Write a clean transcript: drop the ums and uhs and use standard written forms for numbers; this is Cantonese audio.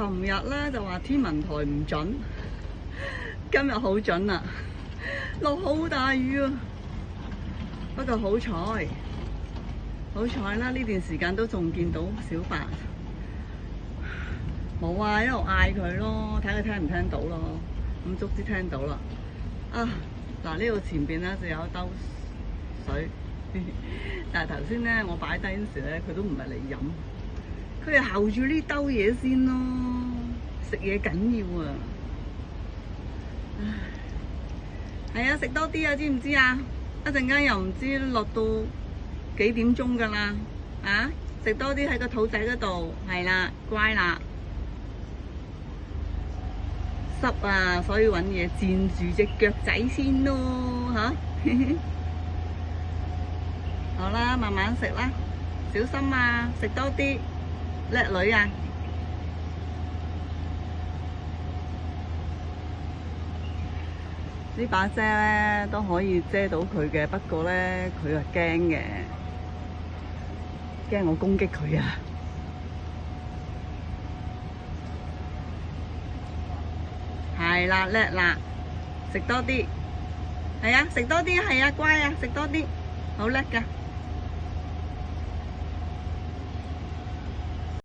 琴日咧就話天文台唔準，今日好準啦，落好大雨啊！不過好彩啦，呢段時間都仲見到小白，冇啊，一路嗌佢咯，睇佢聽唔聽到咯。咁足之聽到啦。啊，嗱，呢度前邊咧就有一兜水，但係頭先咧我擺低嗰時咧，佢都唔係嚟飲，佢係候住呢兜嘢先咯。食嘢緊要啊！唉，係啊，食多啲啊，知唔知啊？一陣間又唔知落到幾點鐘噶啦，啊！食多啲喺個肚仔嗰度，係啦，乖啦。濕啊，所以揾嘢墊住隻腳仔先咯，嚇！好啦，慢慢食啦，小心啊，食多啲，叻女啊！呢把遮咧都可以遮到佢嘅，不過咧佢係驚嘅，驚我攻擊佢啊！係啦，叻啦，食多啲，係啊，食多啲，係啊，乖啊，食多啲，好叻㗎！